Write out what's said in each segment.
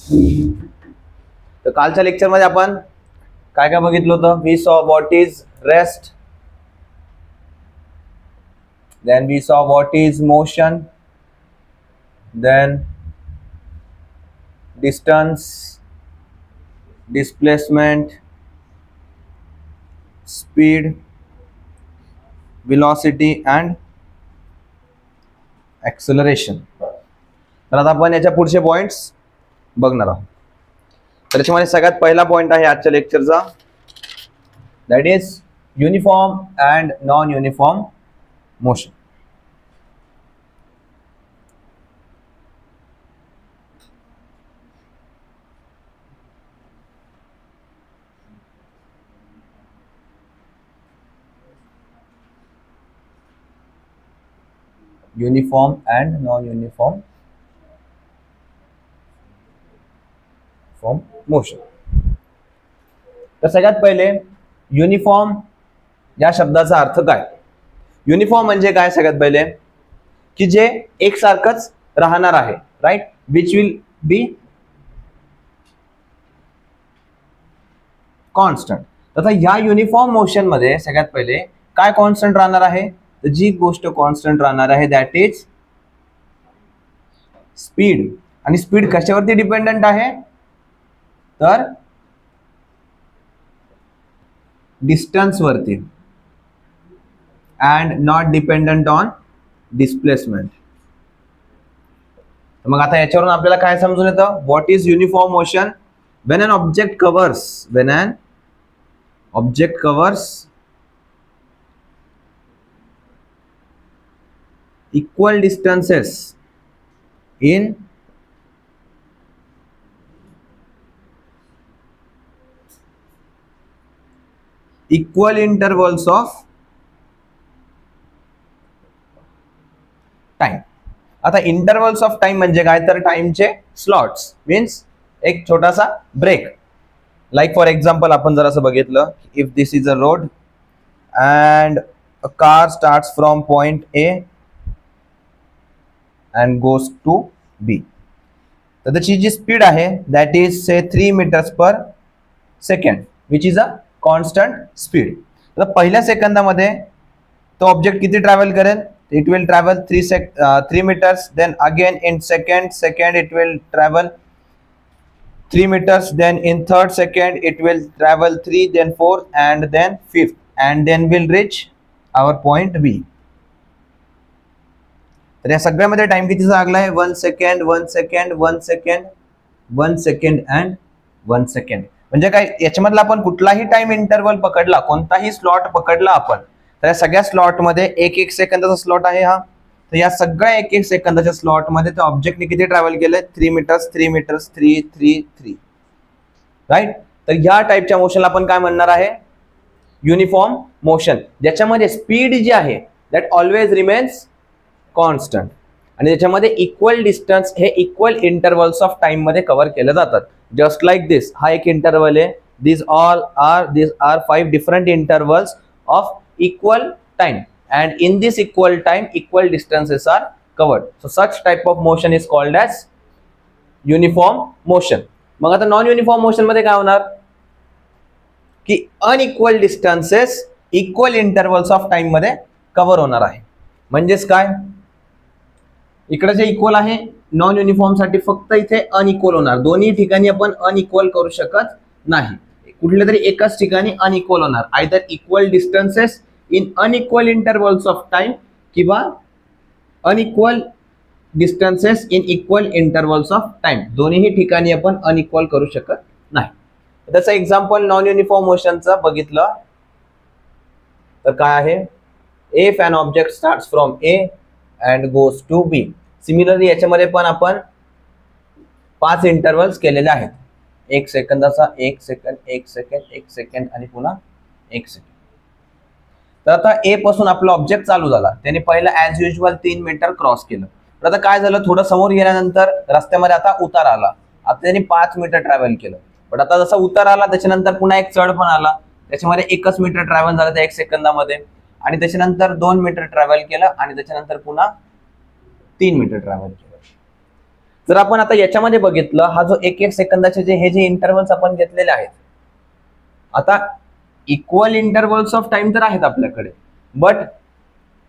तर कालच्या लेक्चर मध्ये आपण काय काय बघितलं होतं. We saw what is rest, then we saw what is motion, then distance, displacement, speed, velocity and acceleration. तर आता आपण याच्या पुढचे पॉइंट्स बघणार आहोत. तर याच्यामध्ये सगळ्यात पहिला पॉइंट आहे आजच्या लेक्चरचा, that is uniform and non uniform motion. Uniform and non uniform motion. तर सगळ्यात पहिले युनिफॉर्म या शब्दाचा अर्थ काय. युनिफॉर्म म्हणजे काय सगळ्यात पहिले, की जे एकसारखंच राहणार आहे, right, which will be constant. आता या युनिफॉर्म मोशन मध्ये सगळ्यात पहिले काय कॉन्स्टंट राहणार आहे, तर जी गोष्ट कॉन्स्टंट राहणार आहे दॅट इज स्पीड. आणि स्पीड कशावरती डिपेंडंट आहे, तर डिस्टन्स वरती, and not dependent on displacement. मग आता याच्यावरून आपल्याला काय समजून येतं, what is uniform motion. When an object covers equal distances in equal intervals of time. आता इंटरवल्स ऑफ टाइम म्हणजे काय, तर टाइमचे स्लॉट्स, मीन्स एक छोटासा ब्रेक. लाईक फॉर एक्झाम्पल आपण जर असं बघितलं, if this is a road and a car starts from point A and goes to B. तर त्याची जी स्पीड आहे that is say 3 meters per second, which is a constant speed. तर पहिल्या सेकंदामध्ये तो ऑब्जेक्ट किती ट्रॅव्हल करेल, it will travel 3 meters, then again in second it will travel 3 meters, then in third second it will travel 3, then 4, and then 5th, and then will reach our point B. तर या सगळ्यामध्ये time कितीचा लागला आहे, 1 second, 1 second, 1 second, 1 second and 1 second. म्हणजे काय, याच्यामधला आपण कुठलाही टाइम इंटरवल पकडला, कोणताही स्लॉट पकडला आपण, तर या सगळ्या स्लॉट मध्ये 1-1 सेकंदाचा स्लॉट आहे हा. तर या सगळ्या 1-1 सेकंदाच्या स्लॉट मध्ये त्या ऑब्जेक्टने किती ट्रॅव्हल केलंय, 3 meters, 3 meters, 3, 3, 3, राईट. तर ह्या टाइपच्या मोशनला आपण काय म्हणणार आहे, युनिफॉर्म मोशन, ज्याच्यामध्ये स्पीड जी आहे दॅट ऑलवेज रिमेन्स कॉन्स्टंट, आणि त्याच्यामध्ये इक्वल डिस्टन्स हे इक्वल इंटरवल्स ऑफ टाइम मध्ये कव्हर केले जातात. जस्ट लाईक दिस, हा एक इंटरवल आहे, these are 5 different intervals of equal time, and in this equal time equal distances are covered. So such type of motion is called as uniform motion. मग आता non uniform motion मध्ये काय होणार, की unequal distances equal intervals of time मध्ये cover होणार आहे. म्हणजेच काय, इकडे जे इक्वल आहे नॉन युनिफॉर्म साठी फक्त इथे अनइक्वल होणार, दोन्ही ठिकाणी आपण अनइक्वल करू शकत नाही, कुठल्या तरी एकाच ठिकाणी अनइक्वल होणार, either equal distances in unequal intervals of time किंवा unequal distances in equal intervals of time, दोन्ही ठिकाणी आपण अनइक्वल करू शकत नाही. त्याचं एक्झाम्पल नॉन युनिफॉर्म मोशनचं बघितलं तर काय आहे, if an object starts from A and goes to B. Similarly याच्यामध्ये पण आपण 5 इंटरवल्स केलेले आहेत, 1 सेकंदाचा, 1 सेकंद, 1 सेकंद, 1 सेकंद आणि पुन्हा 1 सेकंद. तर आता ए पासून आपला ऑब्जेक्ट चालू झाला, त्याने पहिला ऍज युजल 3 मीटर क्रॉस केलं. तर आता काय झालं, थोडं समोर गेल्यानंतर रस्त्यामध्ये आता उतार आला, आता त्याने 5 मीटर ट्रॅव्हल केलं. पण आता जसा उतार आला त्याच्यानंतर पुन्हा एक चढ पण आला, त्याच्यामध्ये 1 मीटर ट्रॅव्हल झालं त्या 1 सेकंदामध्ये, आणि त्याच्यानंतर 2 मीटर ट्रॅव्हल केलं, आणि त्याच्यानंतर पुन्हा 3 मीटर ट्रॅव्हल केलं. जर आपण आता याच्यामध्ये बघितलं, हा जो 1-1 सेकंदाचे हे जे इंटरव्हल्स आपण घेतलेले आहेत, आता इक्वल इंटरव्हल्स ऑफ टाइम तर आहेत आपल्याकडे, बट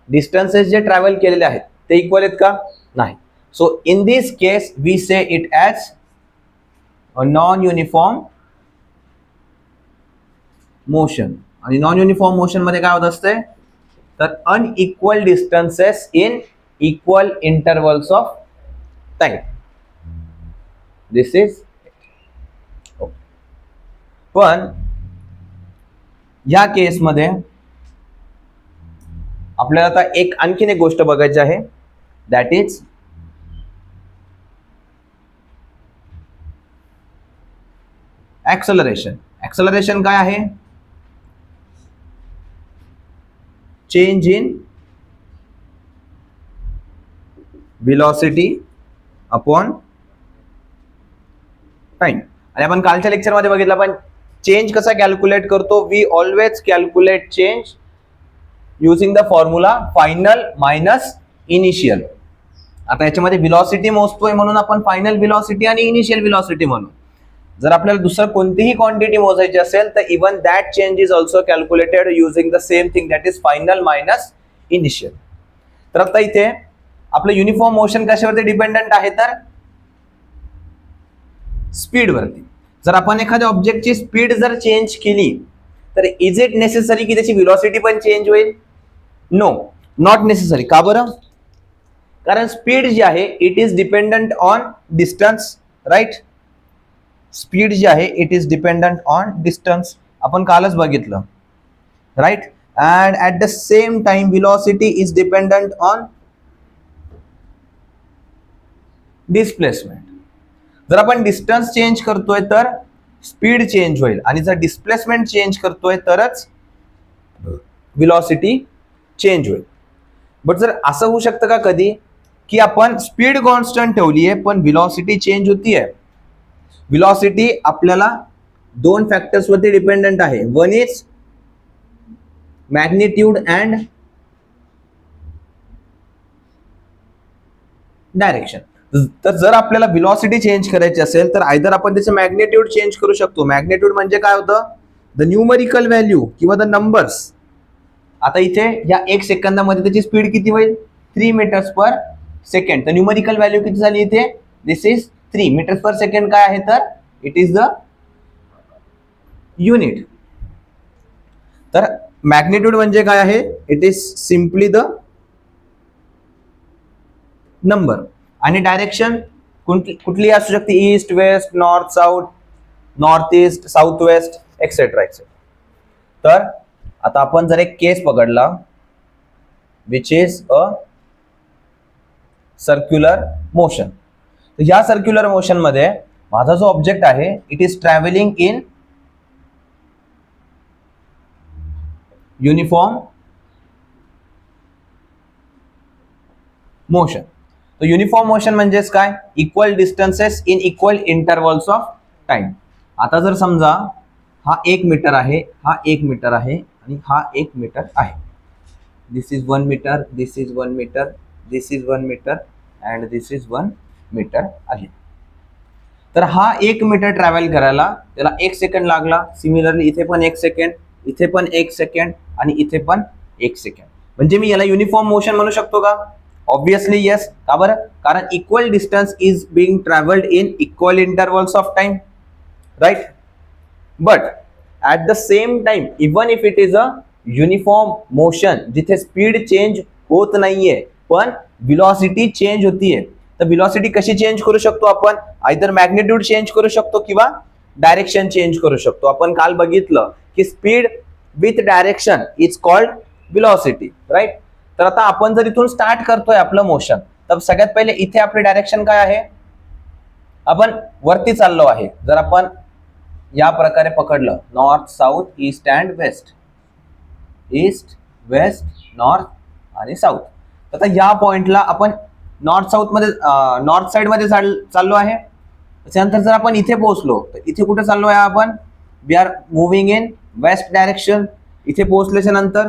डिस्टन्सेस जे ट्रॅव्हल केलेले आहेत ते इक्वल आहेत का? नाही. So in this case we say it as a non uniform motion. आणि नॉन युनिफॉर्म मोशन मध्ये काय होत असते, तर unequal distances in equal intervals of time. This is. पण या केसमध्ये आपल्याला आता आणखीन एक गोष्ट बघायची आहे, दॅट इज ऍक्सलरेशन. ऍक्सलरेशन काय आहे? Change in velocity upon time. आणि आपण कालच्या लेक्चर मध्ये बघितलं, आपण चेंज कसा कॅल्क्युलेट करतो. We always calculate change using the formula final minus initial. आता याच्यामध्ये व्हेलॉसिटी मोजतोय म्हणून आपण फायनल व्हेलॉसिटी आणि इनिशियल व्हेलॉसिटी म्हणू. जर आपल्याला दुसरं कोणतीही क्वांटिटी मोजायची असेल तर even that change is also calculated using the same thing, that is final minus initial. तर आता इथे आपलं युनिफॉर्म मोशन कशावरती डिपेंडंट आहे, तर स्पीड वरती. जर आपण एखाद्या ऑब्जेक्टची स्पीड जर चेंज केली तर इज इट नेसेसरी की त्याची व्हेलॉसिटी पण चेंज होईल? No, not necessary. का बरं? कारण स्पीड जी आहे it is dependent on distance, right. Speed जी आहे it is dependent on distance, आपण कालच बघितलं, right. And at the same time velocity is dependent on displacement. जर आपण डिस्टन्स चेंज करतोय तर स्पीड चेंज होईल, आणि जर डिस्प्लेसमेंट चेंज करतोय तरच व्हेलॉसिटी चेंज होईल. बट जर असं होऊ शकतं का कधी की आपण स्पीड कॉन्स्टंट ठेवली आहे पण व्हेलॉसिटी चेंज होतीये? व्हेलॉसिटी आपल्याला दोन फॅक्टर्स वरती डिपेंडंट आहे. One is magnitude and direction. तर जर आपल्याला व्हेलॉसिटी चेंज करायची असेल तर आयदर आपण त्याचे मॅग्निट्यूड चेंज करू शकतो. मॅग्निट्यूड म्हणजे काय होतं? द न्यूमरिकल व्हॅल्यू किंवा द नंबर्स. आता इथे या 1 सेकंदामध्ये त्याची स्पीड किती होईल? 3 मीटर्स पर सेकंड. तर न्यूमरिकल व्हॅल्यू किती झाली इथे? This is 3 metres per second. काय आहे तर इट इज द युनिट. तर मॅग्निट्यूड म्हणजे काय आहे? It is simply the number. आणि डायरेक्शन कुठली असू शकते? East, west, north, south, north east, south west, etcetera etcetera. तर आता आपण जर एक केस पकडला which is a circular motion. तर या सर्क्युलर मोशन मध्ये माझा जो ऑब्जेक्ट आहे it is travelling in uniform motion. तो युनिफॉर्म मोशन म्हणजेच काय? Equal distances in equal intervals of time. आता जर समजा हा 1 मीटर आहे, हा 1 मीटर आहे आणि हा 1 मीटर आहे. This is 1 metre, this is 1 metre, this is 1 metre and this is 1 metre आहे. तर हा 1 मीटर ट्रॅव्हल करायला त्याला 1 सेकंड लागला. सिमिलरली इथे पण 1 सेकंड, इथे पण 1 सेकंड आणि इथे पण 1 सेकंड. म्हणजे मी याला युनिफॉर्म मोशन म्हणू शकतो का? Obviously yes. का बरं? कारण equal distance is being travelled in equal intervals of time, right. But at the same time even if it is a uniform motion जिथे स्पीड चेंज होत नाहीये पण व्हेलॉसिटी चेंज होतीये, तर व्हेलॉसिटी कशी चेंज करू शकतो आपण? आयदर मॅग्निट्यूड चेंज करू शकतो किंवा डायरेक्शन चेंज करू शकतो. आपण काल बघितलं की speed with direction is called velocity, right. तर आता आपण जर इथून स्टार्ट करतोय आपलं मोशन, तर सगळ्यात पहिले इथे आपली डायरेक्शन काय आहे? आपण वरती चाललो आहे. जर आपण या प्रकारे पकडलं north, south, east and west, east, west, north आणि साऊथ. आता या पॉइंटला आपण नॉर्थ साऊथ मध्ये नॉर्थ साइड मध्ये चाललो आहे. त्याच्यानंतर जर आपण इथे पोहोचलो तर इथे कुठे चाललो आहे आपण? We are moving in west direction. इथे पोहोचल्याच्या नंतर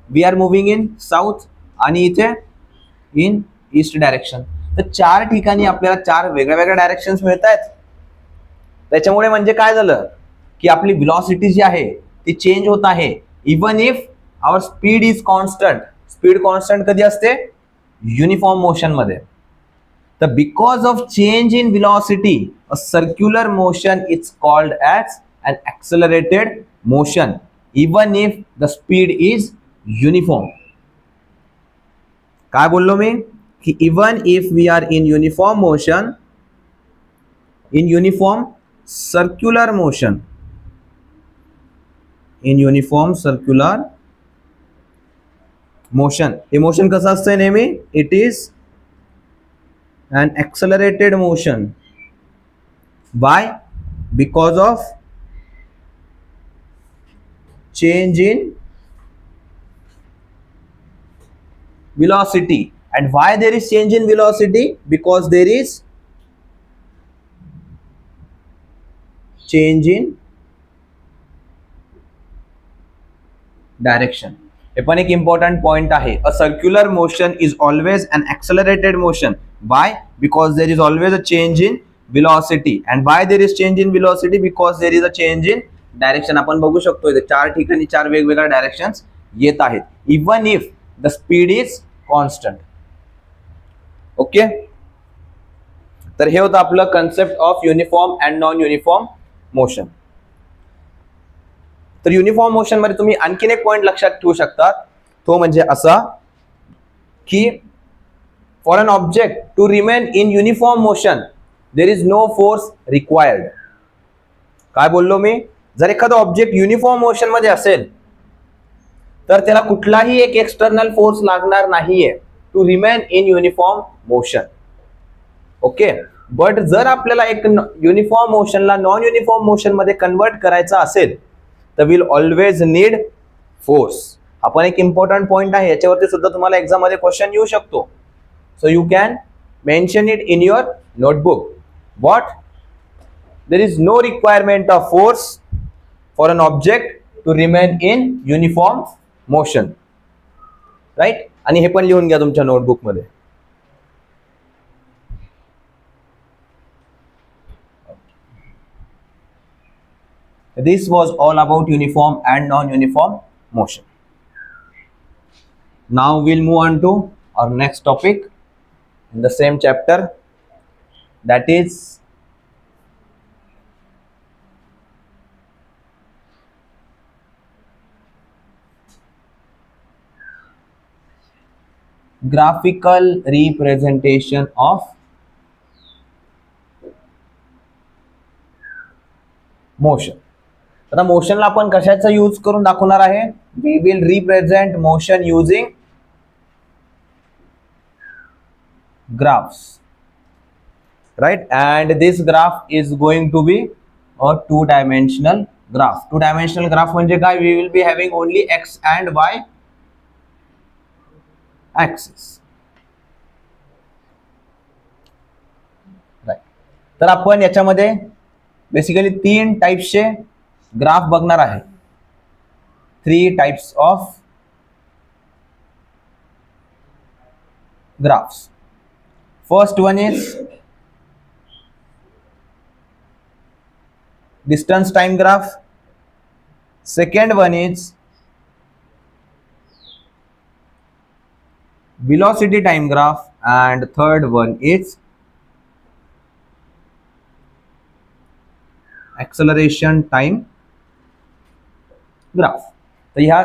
we are moving in south आणि इथे इन ईस्ट डायरेक्शन. तर 4 ठिकाणी आपल्याला 4 वेगळ्या वेगळ्या डायरेक्शन्स मिळत आहेत. त्याच्यामुळे म्हणजे काय झालं की आपली व्हेलॉसिटी जी आहे ती चेंज होत आहे. Even if our speed is constant. Speed constant कधी असते? युनिफॉर्म मोशन मध्ये. तर because of change in velocity a circular motion is called as an accelerated motion even if the speed is uniform. काय बोललो मी की even if we are in uniform motion, in uniform circular motion, in uniform circular motion, हे motion कसं असतंय नेहमी? it is an accelerated motion. Why? Because of change in velocity. And why there is change in velocity? Because there is change in direction. हे पण एक important point आहे. A circular motion is always an accelerated motion. Why? Because there is always a change in velocity. And why there is change in velocity? Because there is a change in direction. आपण बघू शकतो इथे 4 ठिकाणी 4 वेगवेगळ्या directions येत आहेत. Even if the speed is constant. Okay, तर हे होतं आपलं concept of uniform and non uniform motion. तर युनिफॉर्म मोशन मध्ये तुम्ही आणखीन एक पॉइंट लक्षात ठेवू शकता, तो म्हणजे असा की for an object to remain in uniform motion there is no force required. काय बोललो मी? जर एखादा ऑब्जेक्ट युनिफॉर्म मोशन मध्ये असेल तर त्याला कुठलाही एक एक्सटर्नल फोर्स लागणार नाहीये to remain in uniform motion. Okay, but जर आपल्याला एक युनिफॉर्म मोशनला नॉन युनिफॉर्म मोशन मध्ये कन्वर्ट करायचं असेल तर विल ऑलवेज नीड फोर्स. आपण एक इम्पॉर्टंट पॉइंट आहे, याच्यावरती सुद्धा तुम्हाला एक्झाम मध्ये क्वेश्चन येऊ शकतो. So you can mention it in your notebook. What? there is no requirement of force for an object to remain in uniform motion. right? आणि हे पण लिहून घ्या तुमच्या नोटबुक मध्ये. This was all about uniform and non-uniform motion. Now we'll move on to our next topic in the same chapter, that is graphical representation of motion. आता मोशनला आपण कशाचा use करून दाखवणार आहे? We will represent motion using graphs, right? And this graph is going to be a two-dimensional graph. Two-dimensional graph म्हणजे काय? We will be having only x and y axis, right? तर आपण याच्यामध्ये बेसिकली 3 टाइप्सचे ग्राफ बघणार आहे. 3 types of graphs. First one is distance time graph. Second one is velocity time graph, and third one is acceleration time graph. तर ह्या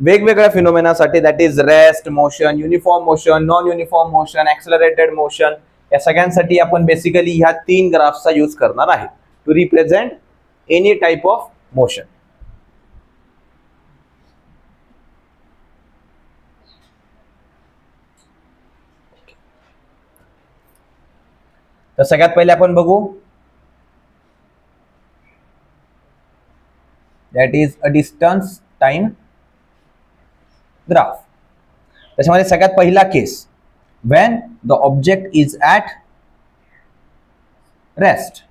वेगवेगळ्या फिनोमेनासाठी, that is rest motion, uniform motion, non uniform motion, accelerated motion, या सगळ्यांसाठी आपण basically ह्या 3 ग्राफ्सचा use करणार आहे to represent any type of motion. तर सगळ्यात पहिले आपण बघू, that is a distance time graph. त्याच्यामध्ये सगळ्यात पहिला case, when the object is at rest.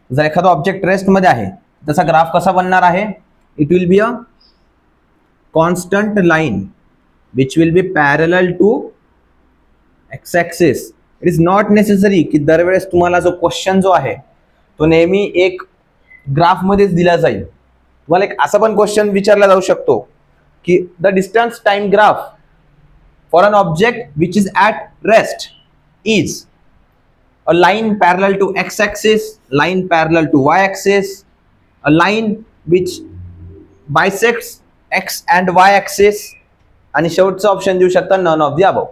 जर एखादा ऑब्जेक्ट रेस्ट मध्ये आहे त्याचा ग्राफ कसा बनणार आहे? It will be a constant line which will be parallel to X axis it is not necessary की दरवेळेस तुम्हाला जो क्वेश्चन जो आहे तो नेहमी एक ग्राफ मध्येच दिला जाईल. तुम्हाला एक असा पण क्वेश्चन विचारला जाऊ शकतो की the distance time graph for an object which is at rest is a line parallel to x axis, line parallel to y axis, a line which bisects x and y axis, आणि शेवटचं option देऊ शकता none of the above.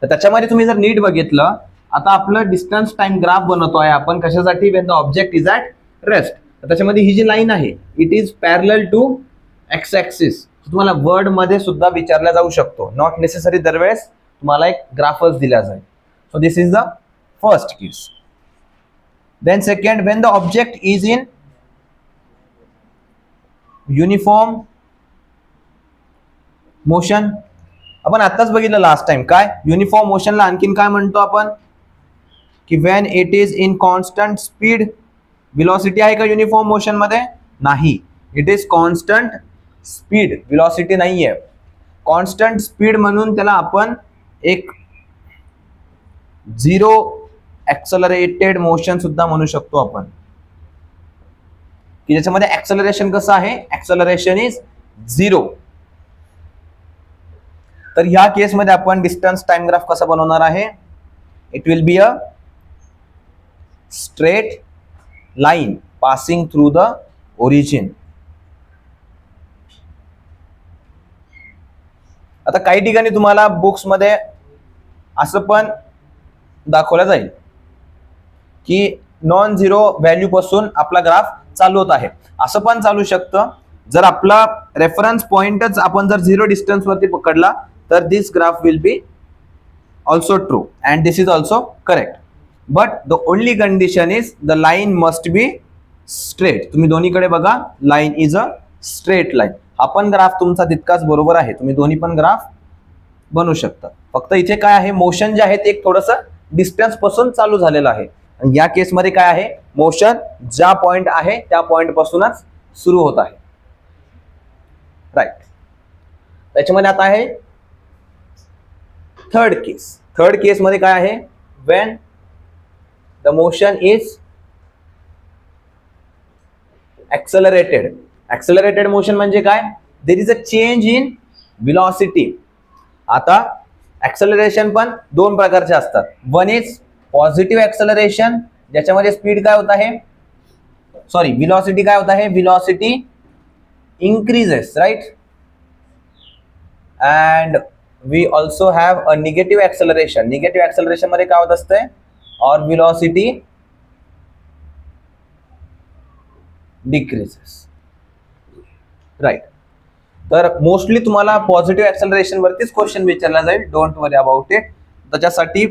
तर त्याच्यामध्ये तुम्ही जर NEET बघितलं, आता आपलं डिस्टन्स टाइम ग्राफ बनवतोय आपण कशासाठी, when the object is at rest. तर त्याच्यामध्ये ही जी लाईन आहे it is parallel to X axis. तुम्हाला वर्ड मध्ये सुद्धा विचारला जाऊ शकतो, नॉट नेसेसरी दरवेळेस तुम्हाला एक ग्राफच दिला जाईल. So this is the first case. Then second, when the object is in uniform motion. आपण आताच बघितलं लास्ट टाइम काय युनिफॉर्म मोशनला आणखीन काय म्हणतो आपण की when it is in constant speed. velocity आहे का युनिफॉर्म मोशन मध्ये, नाही, it is constant speed, velocity नाही आहे. कॉन्स्टंट स्पीड म्हणून त्याला आपण एक झिरो ऍक्सलरेटेड मोशन सुद्धा म्हणू शकतो आपण, की ज्याच्यामध्ये ऍक्सलरेशन कसं आहे, ऍक्सलरेशन इज झिरो. तर ह्या केसमध्ये आपण डिस्टन्स टाइम ग्राफ कसा बनवणार आहे, it will be a straight line passing through the origin. आता काही ठिकाणी तुम्हाला बुक्स मध्ये असं पण दाखवलं जाईल की नॉन झिरो व्हॅल्यू पासून आपला ग्राफ चालू होत आहे. असं पण चालू शकतं जर आपला रेफरन्स पॉइंटच आपण जर झिरो डिस्टन्स वरती पकडला तर this graph will be also true and this is also correct. But the only condition is the line must be straight. तुम्ही दोन्हीकडे बघा, line is a straight line. हा पण ग्राफ तुमचा तितकाच बरोबर आहे, तुम्ही दोन्ही पण ग्राफ बनवू शकता. फक्त इथे काय आहे, मोशन जे आहे ते एक थोडंसं डिस्टन्स पासून चालू झालेलं आहे. आणि या केसमध्ये काय आहे, मोशन ज्या पॉइंट आहे त्या पॉइंट पासूनच सुरू होत आहे. राईट. त्याच्यामध्ये आता आहे थर्ड केस. थर्ड केस मध्ये काय आहे, when the motion is accelerated. Accelerated motion म्हणजे काय, there is a change in velocity. आता ऍक्सलरेशन पण दोन प्रकारचे असतात. वन इज पॉझिटिव्ह ऍक्सलरेशन, ज्याच्यामध्ये स्पीड काय होत आहे, सॉरी व्हेलॉसिटी काय होत आहे, velocity increases, right? And we also have a negative acceleration. Negative acceleration मध्ये काय होत असते, or velocity decreases, right? तर मोस्टली तुम्हाला पॉझिटिव्ह ऍक्सलरेशन वरतीच क्वेश्चन विचारला जाईल, डोंट वरी अबाउट इट. त्याच्यासाठी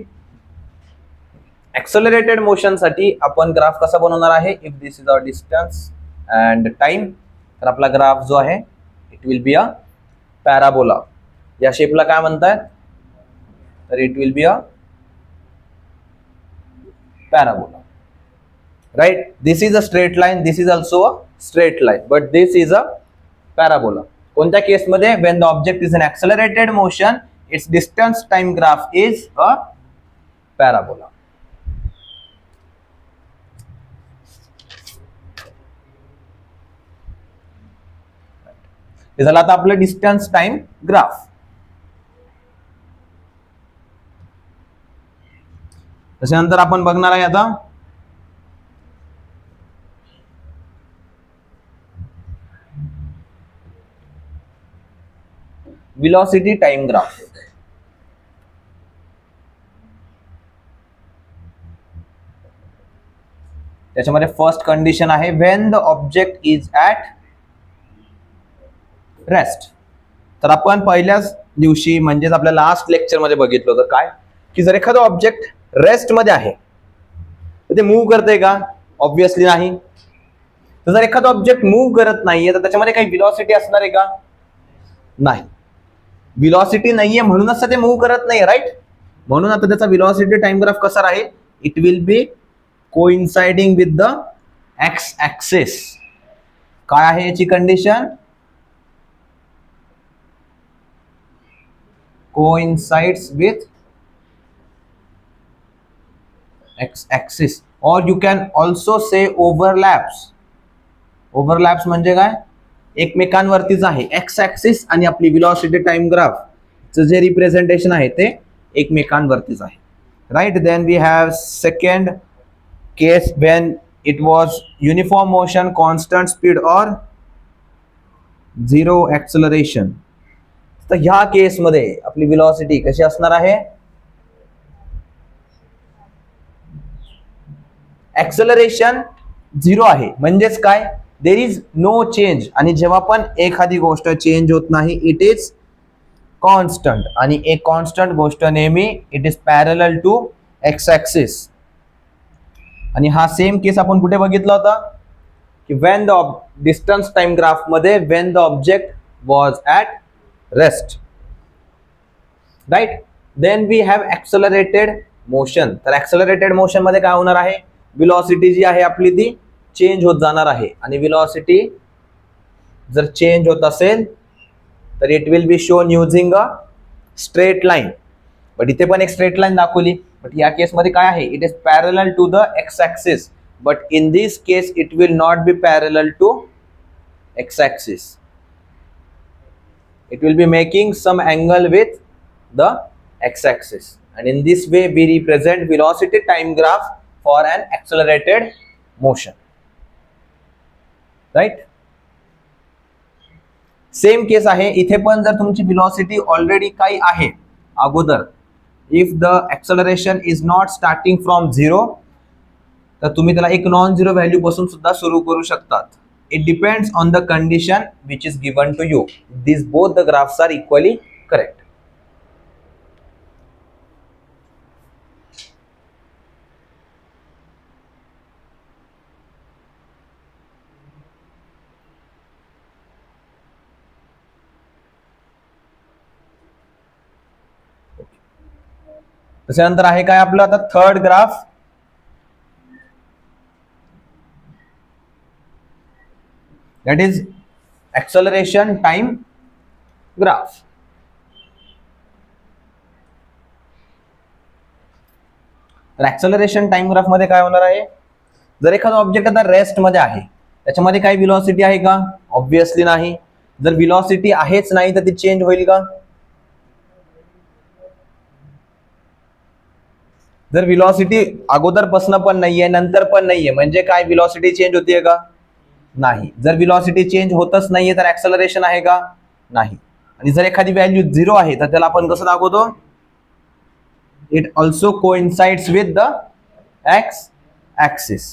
ऍक्सलरेटेड मोशन साठी आपण ग्राफ कसा बनवणार आहे, if this is our distance and time, तर आपला ग्राफ जो आहे it will be a parabola. या शेपला काय म्हणतात, तर it will be a parabola. Right. This is a straight line, this is also a straight line, but this is a parabola. कोणत्या केसमध्ये, when the object is in accelerated motion, its distance time graph is a parabola. हे झालं आता आपलं distance time graph. त्याच्यानंतर आपण बघणार आहे आता व्हेलॉसिटी टाइम ग्राफ. त्याच्यामध्ये फर्स्ट कंडिशन आहे when the object is at rest. तर आपण पहिल्याच दिवशी म्हणजेच आपल्या लास्ट लेक्चर मध्ये बघितलं होतं काय, की जर एखादं ऑब्जेक्ट रेस्ट मध्ये आहे तर ते मूव्ह करते का, ऑब्विसली नाही. तर जर एखादं ऑब्जेक्ट मूव्ह करत नाहीये तर त्याच्यामध्ये काही व्हेलॉसिटी असणार आहे का, नाही. व्हेलॉसिटी नाहीये म्हणूनच ते मूव्ह करत नाही, राईट. म्हणून आता त्याचा व्हेलॉसिटी टाइम ग्राफ कसा राहील, it will be coinciding with the X axis. काय आहे याची condition, coincides with X axis, or you can also say overlaps. Overlaps म्हणजे काय, एकमेकांवरतीच आहे. एक्स ॲक्सिस आणि आपली व्हेलॉसिटी टाइम ग्राफचं जे रिप्रेझेंटेशन आहे ते एकमेकांवरतीच आहे. Right. Then we have second case when it was uniform motion, constant speed or zero acceleration. तर ह्या केसमध्ये आपली व्हेलॉसिटी कशी असणार आहे, ॲक्सलरेशन झिरो आहे. म्हणजेच काय, देर इज नो चेंज. आणि जेव्हा पण एखादी गोष्ट चेंज होत नाही, इट इज कॉन्स्टंट. आणि एक कॉन्स्टंट गोष्ट नेहमी it is parallel to X axis. आणि हा सेम केस आपण कुठे बघितला होता की when the distance time graph मध्ये when the object was at rest. Right. Then we have accelerated motion. तर ॲक्सलरेटेड मोशन मध्ये काय होणार आहे, व्हेलॉसिटी जी आहे आपली ती चेंज होत जाणार आहे. आणि व्हेलॉसिटी जर चेंज होत असेल तर it will be shown using a straight line. But इथे पण एक स्ट्रेट लाईन दाखवली, बट या केसमध्ये काय आहे, it is parallel to the X axis. But in this case it will not be parallel to X axis. It will be making some angle with the X axis. and in this way we represent velocity time graph for an accelerated motion. right. Same case आहे इथे पण. जर तुमची velocity already काही आहे अगोदर, if the acceleration is not starting from zero, तर तुम्ही त्याला एक नॉन झिरो व्हॅल्यू पासून सुद्धा सुरू करू शकतात. It depends on the condition which is given to you. This both the graphs are equally correct. त्याच्यानंतर आहे काय आपलं आता third graph. That is acceleration time graph. तर ॲक्सलरेशन टाइम ग्राफ मध्ये काय होणार आहे, जर एखादा ऑब्जेक्ट आता रेस्ट मध्ये आहे, त्याच्यामध्ये काही व्हेलॉसिटी आहे का, ऑब्विसली नाही. जर व्हेलॉसिटी आहेच नाही तर ती चेंज होईल का, जर व्हेलॉसिटी अगोदरपासून पण नाहीये नंतर पण नाहीये म्हणजे काय, व्हेलॉसिटी चेंज होतीये का, नाही. जर व्हेलॉसिटी चेंज होतच नाहीये तर ॲक्सलरेशन आहे का, नाही. आणि जर एखादी व्हॅल्यू झिरो आहे तर त्याला आपण कसं दाखवतो, it also coincides with the X axis.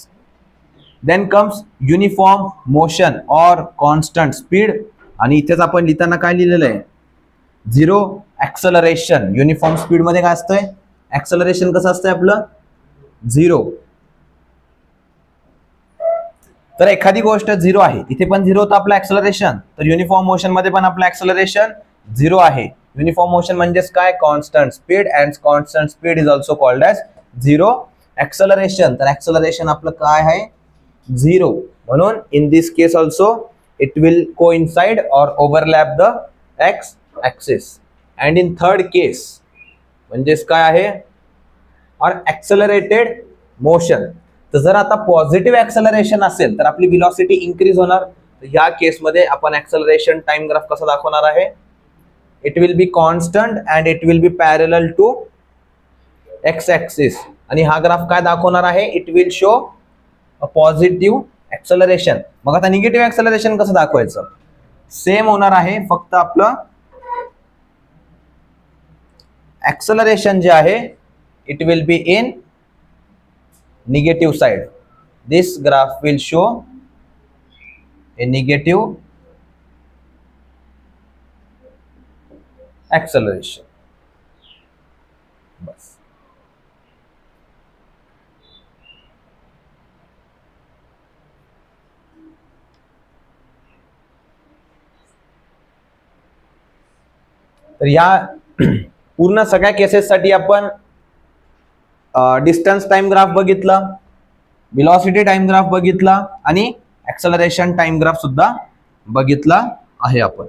Then comes uniform motion or constant speed. आणि इथेच आपण लिहिताना काय लिहिलेलं आहे, झिरो ॲक्सलरेशन. युनिफॉर्म स्पीड मध्ये काय असतंय, ॲक्सलरेशन कसं असतंय आपलं, झिरो. तर एखादी गोष्ट झिरो आहे, इथे पण झिरो होतं आपलं ॲक्सलरेशन, तर युनिफॉर्म मोशन मध्ये पण आपलं ॲक्सलरेशन झिरो आहे. युनिफॉर्म मोशन म्हणजेच काय, constant speed, and constant speed is also called as zero acceleration. तर ॲक्सलरेशन आपलं काय आहे, झिरो. म्हणून in this case also it will coincide or overlap the X axis. And in third case म्हणजेच काय आहे, और ॲक्सलरेटेड मोशन. तर जर आता पॉझिटिव्ह ॲक्सलरेशन असेल तर आपली व्हेलॉसिटी इन्क्रीज होणार. तर या केसमध्ये आपण ॲक्सलरेशन टाइम ग्राफ कसा दाखवणार आहे, it will be constant and it will be parallel to X axis. आणि हा ग्राफ काय दाखवणार आहे, it will show a positive acceleration. मग आता निगेटिव्ह ॲक्सलरेशन कसं दाखवायचं, सेम होणार आहे, फक्त आपलं ॲक्सलरेशन जे आहे it will be in negative side. This graph will show a negative acceleration. बस. तर या पूर्ण सगळ्या केसेस साठी आपण डिस्टन्स टाइम ग्राफ बघितला, व्हेलॉसिटी टाइम ग्राफ बघितला आणि ॲक्सलरेशन टाइम ग्राफ सुद्धा बघितला आहे आपण.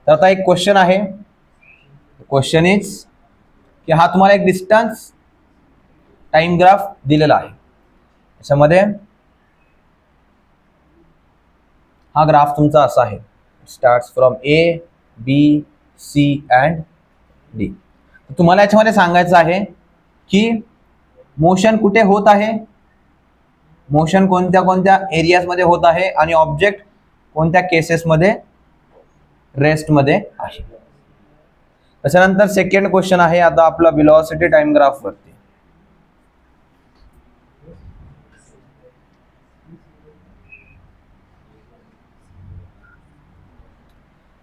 तर आता एक क्वेश्चन आहे, क्वेश्चन इज की हा तुम्हाला एक डिस्टन्स टाइम ग्राफ दिलेला आहे, त्याच्यामध्ये हा ग्राफ तुमचा असा आहे, starts from A B C and D. तुम्हाला याच्यामध्ये सांगायचं आहे की मोशन कुठे होत आहे, मोशन कोणत्या कोणत्या एरियाज मध्ये होत आहे आणि ऑब्जेक्ट कोणत्या केसेसमध्ये रेस्टमध्ये आहे. त्याच्यानंतर सेकंड क्वेश्चन आहे आता आपला व्हेलॉसिटी टाइम ग्राफ वरती.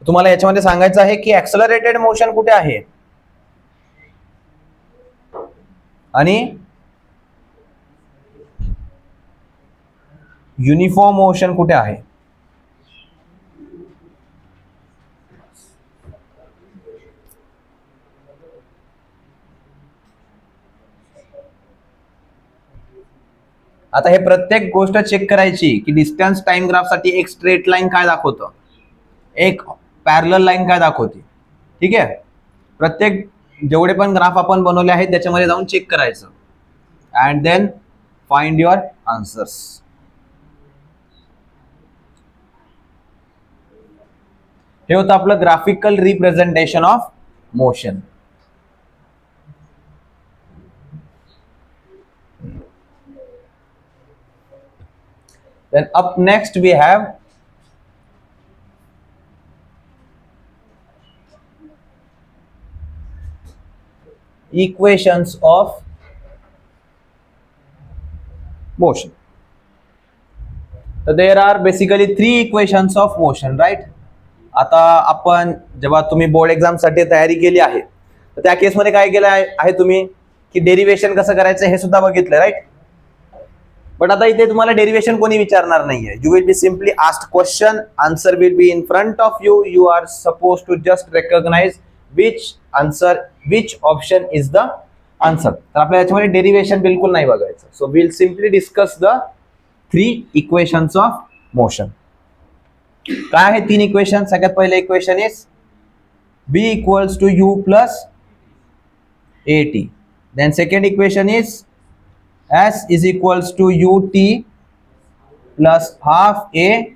तुम्हाला याच्यामध्ये सांगायचं आहे की ऍक्सलरेटेड मोशन कुठे आहे आणि युनिफॉर्म मोशन कुठे आहे. आता हे प्रत्येक गोष्ट चेक करायची की डिस्टन्स टाइम ग्राफ साठी एक स्ट्रेट लाईन काय दाखवतं, एक पॅरलल लाईन काय दाखवते. ठीक आहे, प्रत्येक जेवढे पण ग्राफ आपण बनवले आहेत त्याच्यामध्ये जाऊन चेक करायचं and then find your answers. हे होतं आपलं graphical representation of motion. Then up next we have equations of motion. So there are basically 3 equations of motion, right? आता आपण जेव्हा तुम्ही बोर्ड एक्झाम साठी तयारी केली आहे तर त्या केसमध्ये काय केलं आहे तुम्ही की डेरिव्हेशन कसं करायचं हे सुद्धा बघितलं, राईट. बट आता इथे तुम्हाला डेरिव्हेशन कोणी विचारणार नाहीये. You will be simply asked question, answer will be in front of you. You are suppose to just recognise which option is the answer. तर आपल्या याच्यामध्ये डेरिव्हेशन बिलकुल नाही बघायचं. So will simply discuss the 3 equations of motion. काय आहे 3 equation. सगळ्यात पहिले equation is v equals to u plus a t. Then second equation is S is equals to ut plus half a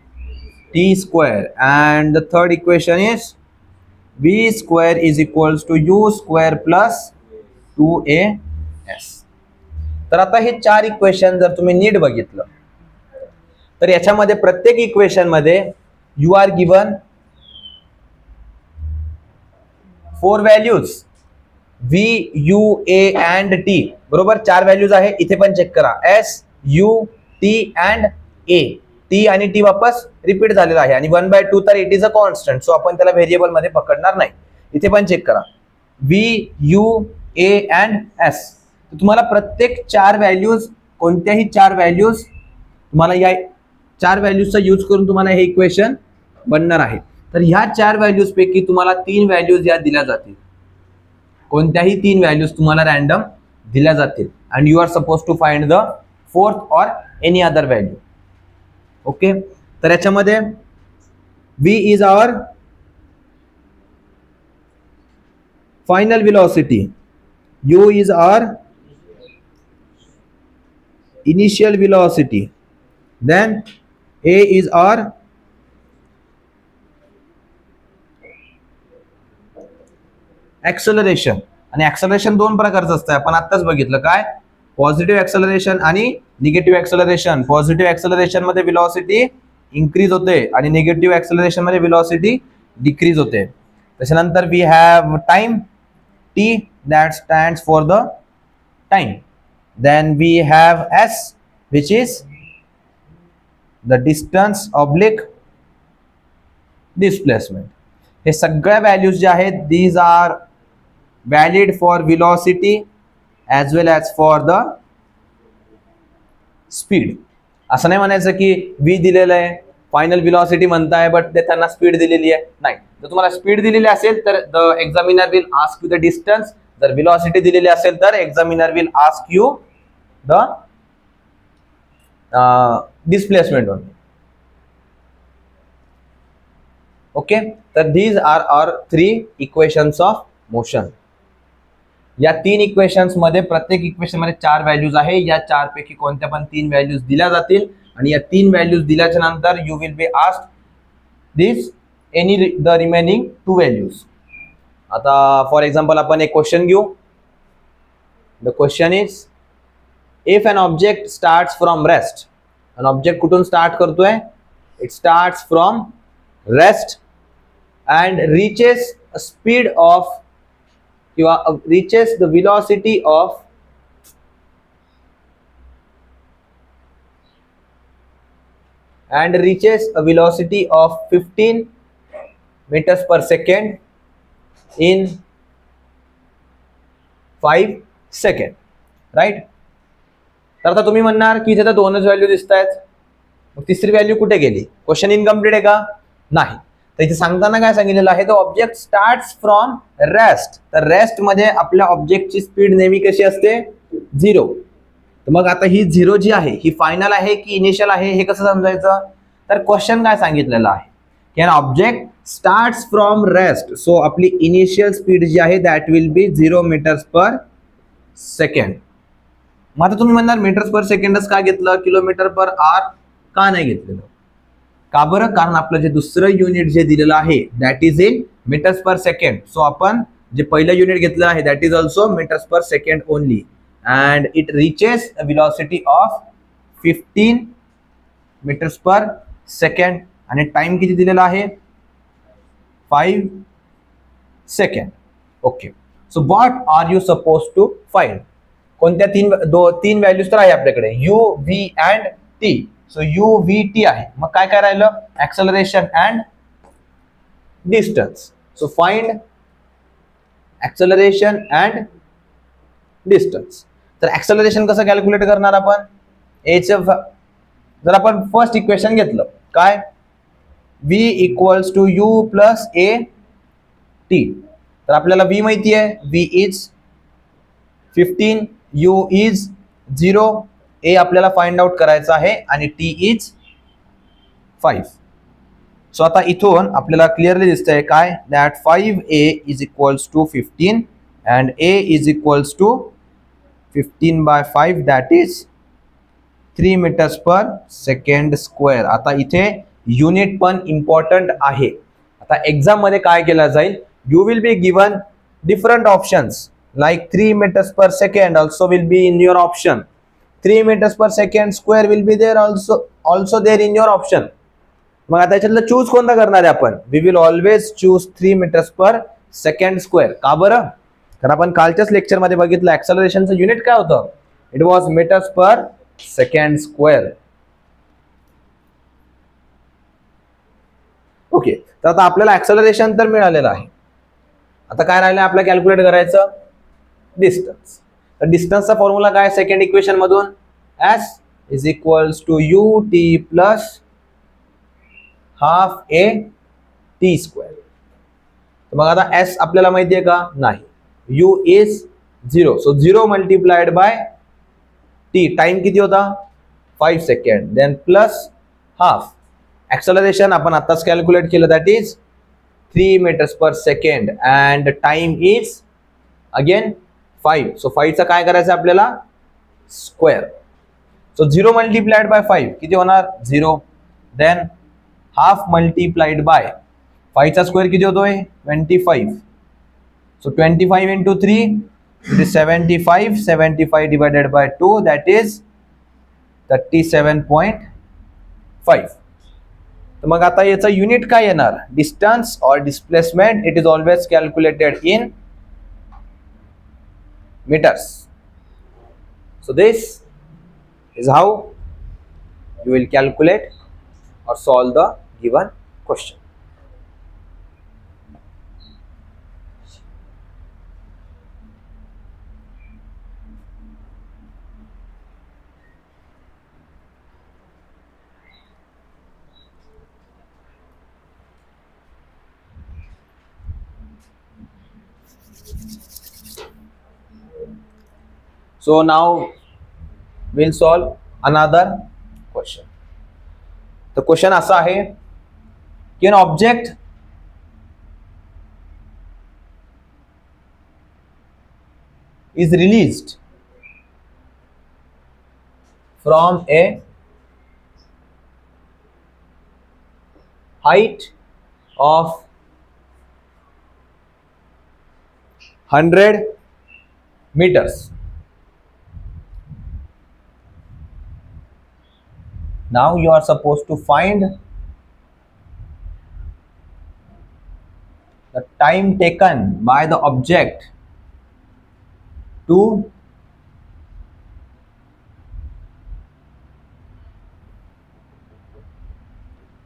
t square, and the third equation is b square is equals to u square plus 2as. तर आता हे 4 equation जर तुम्ही NEET बघितलं तर याच्यामध्ये प्रत्येक equation मध्ये you are given 4 values V, U, A and T. बरोबर 4 व्हॅल्यूज आहे. इथे पण चेक करा S, U, T and A. T आणि T वापस रिपीट झालेला आहे आणि 1/2 तर इट इज अ कॉन्स्टंट, सो आपण त्याला व्हेरिएबल मध्ये पकडणार नाही. इथे पण चेक करा V, U, A and S. तुम्हाला प्रत्येक 4 व्हॅल्यूज, कोणत्याही 4 व्हॅल्यूज तुम्हाला या 4 व्हॅल्यूजचा यूज करून तुम्हाला हे इक्वेशन बनणार आहे. तर ह्या 4 व्हॅल्यूज पैकी तुम्हाला 3 व्हॅल्यूज या दिल्या जातील. कोणत्याही 3 व्हॅल्यूज तुम्हाला रॅन्डम दिल्या जातील and you are suppose to find the 4th or any other value. Okay, तर याच्यामध्ये v is our final velocity, u is our initial velocity, then a is our acceleration. आणि ऍक्सलरेशन 2 प्रकारचं असतं, आपण आत्ताच बघितलं. काय? पॉझिटिव्ह ऍक्सलरेशन आणि निगेटिव्ह ऍक्सलरेशन. पॉझिटिव्ह ऍक्सलरेशन मध्ये व्हेलॉसिटी इन्क्रीज होते आणि निगेटिव्ह ऍक्सलरेशन मध्ये व्हेलॉसिटी डिक्रीज होते. त्याच्यानंतर we have time t that stands for the time. Then we have s which is the distance oblique displacement. हे सगळ्या values जे आहेत these are valid for velocity as well as for the speed. असं नाही म्हणायचं की v दिलेलं आहे, final velocity म्हणताय but ते त्यांना स्पीड दिलेली आहे. नाही, जर तुम्हाला स्पीड दिलेली असेल तर the examiner will ask you the distance. जर व्हेलॉसिटी दिलेली असेल तर examiner will ask you the displacement only. Okay, तर these are our 3 equations of motion. या 3 इक्वेशन्स मध्ये प्रत्येक इक्वेशन मध्ये 4 व्हॅल्यूज आहे. या 4 पैकी कोणत्या पण 3 व्हॅल्यूज दिल्या जातील आणि या 3 व्हॅल्यूज दिल्याच्या नंतर you will be asked this any the remaining 2 values. आता फॉर एक्झाम्पल आपण एक क्वेश्चन घेऊ. The question is if an object starts from rest. An object कुठून स्टार्ट करतोय? It starts from rest and reaches a speed of किंवा reaches the velocity of and reaches a velocity of 15 meters per second in 5 seconds, right? तर आता तुम्ही म्हणणार की इथे तर 2च व्हॅल्यू दिसत आहेत, मग तिसरी व्हॅल्यू कुठे गेली? क्वेश्चन इनकम्प्लीट आहे का? नाही. तर इथे सांगताना काय सांगितलेलं आहे? The object starts from rest. तर रेस्ट मध्ये आपल्या ऑब्जेक्टची स्पीड नेहमी कशी असते? 0. तर मग आता ही 0 जी आहे ही फायनल आहे की इनिशियल आहे हे कसं समजायचं? तर क्वेश्चन काय सांगितलेलं आहे की an object starts from rest, so आपली इनिशियल स्पीड जी आहे that will be 0 metres per second. मग आता तुम्ही म्हणणार मीटर्स पर सेकंडच का घेतलं, किलोमीटर पर आवर का नाही घेतलेलं? का बरं? कारण आपलं जे दुसरं युनिट जे दिलेलं आहे that is in metres per second. So आपण जे पहिलं युनिट घेतलं आहे that is also metres per second only and it reaches a velocity of 15 metres per second आणि टाइम किती दिलेला आहे? 5 second. Okay, so what are you suppose to find? कोणत्या 3 व्हॅल्यूज तर आहे आपल्याकडे, u, v and t. So u v t आहे. मग काय काय राहिलं? Acceleration and distance. So find acceleration and distance. तर ऍक्सेलरेशन कसं कॅल्क्युलेट करणार आपण? जर आपण फर्स्ट इक्वेशन घेतलं काय, v equals to u plus a t. तर आपल्याला v माहिती आहे, v is 15, u is 0, a आपल्याला फाइंड आउट करायचं आहे आणि टी इज 5. सो आता इथून आपल्याला क्लिअरली दिसतंय काय, that 5a is equals to 15 and a is equals to 15/5 that is 3 metres per second square. आता इथे युनिट पण इम्पॉर्टंट आहे. आता एक्झाम मध्ये काय केलं जाईल, you will be given different options like 3 metres per second also will be in your option, 3 meters per second square will be there also there in your option. मग आता याच्यातलं चूज कोणता करणार आहे आपण? We will always choose 3 meters per second square. का बरं? कारण आपण कालच्याच लेक्चर मध्ये बघितलं ऍक्सेलरेशनचं युनिट काय होतं, it was metres per second square. Okay, तर आता आपल्याला ऍक्सेलरेशन तर मिळालेलं आहे. आता काय राहिलं आपल्याला कॅल्क्युलेट करायचं? डिस्टन्स. तर डिस्टन्सचा फॉर्म्युला काय सेकंड इक्वेशन मधून? S is equals to U T plus half A T square. मग आता एस आपल्याला माहिती आहे का? नाही. U is 0, so 0 multiplied by T, time किती होता? 5 second, then plus half. Acceleration आपण आताच कॅल्क्युलेट केलं that is 3 meters per second and time is again 5. So 5 चा काय करायचं आपल्याला? स्क्वेअर. सो 0 मल्टिप्लाइड बाय 5 किती होणार? 0. देन हाफ मल्टिप्लाइड बाय 5 चा स्क्वेअर किती होतोय? 25. सो 25 into 3 it is 75. 75 divided by 2 that is 37.5. तर मग आता याचा युनिट काय येणार? डिस्टन्स और displacement it is always calculated in meters. So this is how you will calculate or solve the given question. So now we'll solve another question. The question असा आहे की an object is released from a height of 100 meters. Now you are supposed to find the time taken by the object to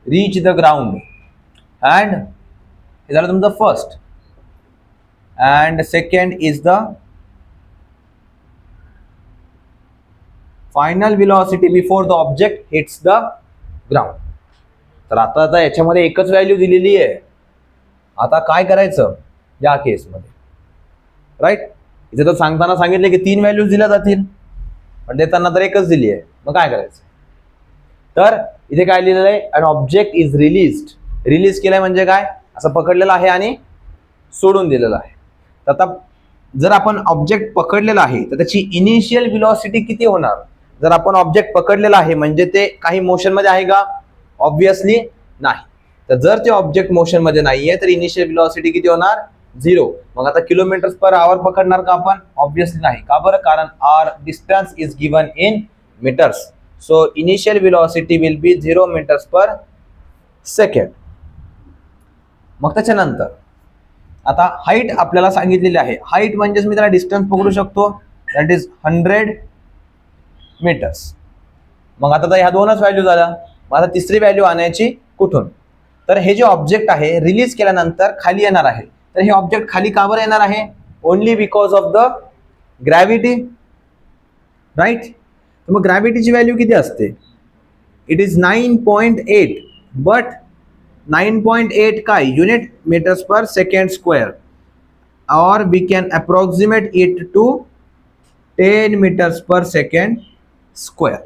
reach the ground, and हे झालं तुमचं first, and second is the final velocity before the object hits the ground. तर आता याच्यामध्ये एकच value दिलेली आहे. आता काय करायचं या केसमध्ये, राईट? इथे तर सांगताना सांगितले की 3 व्हॅल्यूज दिल्या जातील, पण देताना तर एकच दिली आहे. मग काय करायचं? तर इथे काय लिहिलेलं आहे, an object is released. Release केलाय म्हणजे काय, असं पकडलेलं आहे आणि सोडून दिलेलं आहे. तर आता जर आपण ऑब्जेक्ट पकडलेला आहे तर त्याची इनिशियल व्हेलॉसिटी किती होणार? जर आपण ऑब्जेक्ट पकडलेला आहे म्हणजे ते काही मोशन मध्ये आहे का? ऑब्विसली नाही. तर जर ते ऑब्जेक्ट मोशन मध्ये नाहीये तर इनिशियल व्हेलॉसिटी किती होणार? 0. मग आता किलोमीटर्स पर आवर पकडणार का आपण? ऑब्विसली नाही. का बरं? कारण our distance is given in metres. So initial velocity will be 0 metres per second. मग त्याच्यानंतर आता हाईट आपल्याला सांगितलेली आहे. हाईट म्हणजे मी त्याला डिस्टन्स पकडू शकतो, दॅट इज 100 मीटर्स. मग आता ह्या दोनच व्हॅल्यू झाल्या. मग आता तिसरी व्हॅल्यू आणायची कुठून? तर हे जे ऑब्जेक्ट आहे रिलीज केल्यानंतर खाली येणार आहे. तर हे ऑब्जेक्ट खाली का बरं येणार आहे? Only because of the gravity, right? तर मग ग्रॅव्हिटीची व्हॅल्यू किती असते? It is 9.8. बट 9.8 काय? Unit metres per second square, or we can approximate it to 10 metres per second square.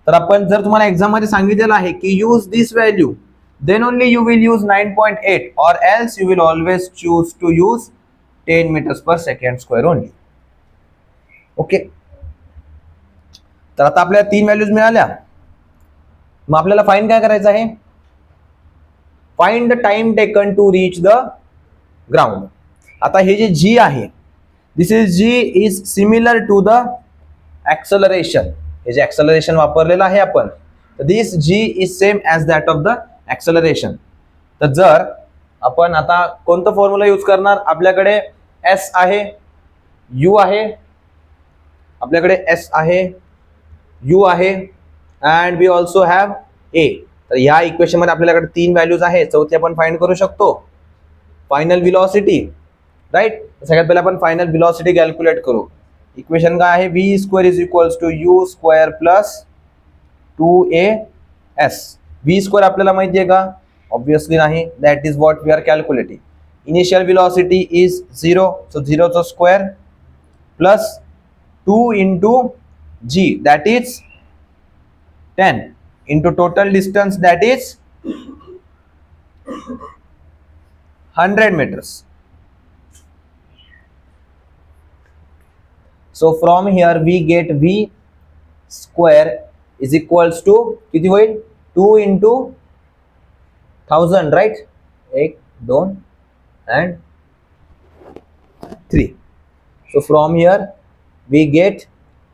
तर आपण जर तुम्हाला एक्झाम मध्ये सांगितलेलं आहे की use this value, then only you will use 9.8, or else you will always choose to use 10 meters per second square only. Okay. तर आता आपल्याला 3 व्हॅल्यूज मिळाल्या. मग आपल्याला फाइंड काय करायचं आहे? Find the time taken to reach the ground. आता हे जे g आहे, this is g is similar to the acceleration. हे जे ऍक्सलरेशन वापरलेलं आहे आपण, तर this g is same as that of the acceleration. तर जर आपण आता कोणतं फॉर्म्युला यूज करणार? आपल्याकडे s आहे, u आहे, आपल्याकडे s आहे, u आहे, and we also have a. तर या इक्वेशन मध्ये आपल्याकडे 3 व्हॅल्यूज आहेत. चौथी आपण फाइंड करू शकतो, फायनल व्हेलॉसिटी, राईट? सगळ्यात पहिले आपण फायनल व्हेलॉसिटी कॅल्क्युलेट करू. इक्वेशन काय आहे? v square is equals to u square plus 2as. v square आपल्याला माहिती आहे का? ऑब्विसली नाही. That is what we are calculating. Initial velocity is 0, so 0 चा square plus 2 into g, that is 10, into total distance, that is 100 meters. So from here we get v square is equals to किती होईल? 2 into 1000, right? 1, 2 and 3. So from here we get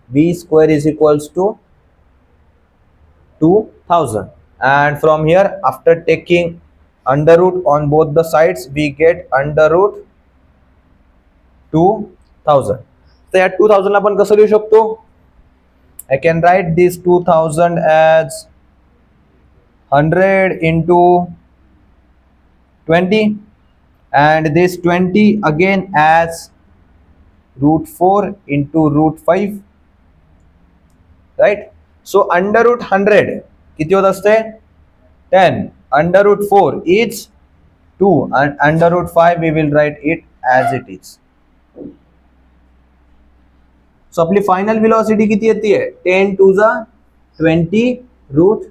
v square is equals to 2000, and from here after taking under root on both the sides we get under root 2000. तर या 2000 आपण कसं लिहू शकतो? I can write this 2000 as 100 into 20, and this 20 again as root 4 into root 5, right? So under root 100 किती होत असते? 10. Under root 4 is 2, and under root 5 we will write it as it is. So आपली final velocity किती येते? 10 to the 20 root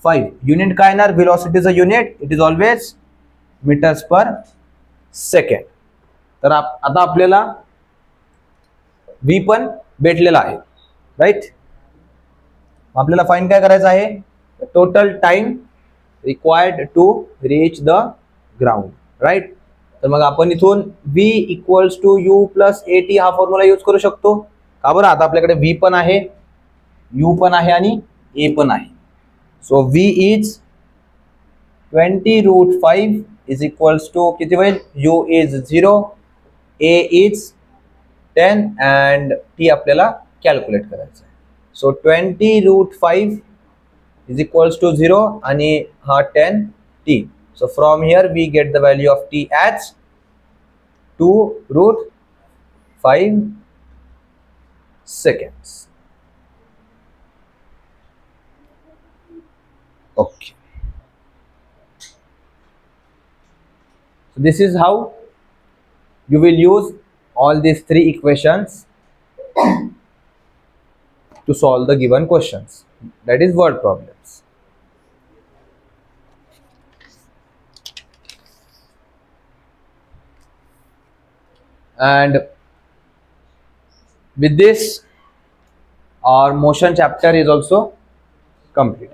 5. Unit काय येणार? वेलोसिटीचा unit it is always metres per second. तर आता आपल्याला v पण भेटलेला आहे, राईट. आपल्याला फाइंड काय करायचं आहे, total time required to reach the ground, right. तर मग आपण इथून v equals to u plus at हा फॉर्म्युला यूज करू शकतो का बरं. आता आपल्याकडे v पण आहे, u पण आहे आणि a पण आहे. So v is 20√5 is equals to किती होईल, u is 0, a is 10 and t आपल्याला कॅल्क्युलेट करायचं आहे. सो 20√5 is equals to 0 आणि हा 10t. So from here we get the value of t as 2√5 seconds. Okay. So this is how you will use all these three equations to solve the given questions, that is word problems. And with this our motion chapter is also complete.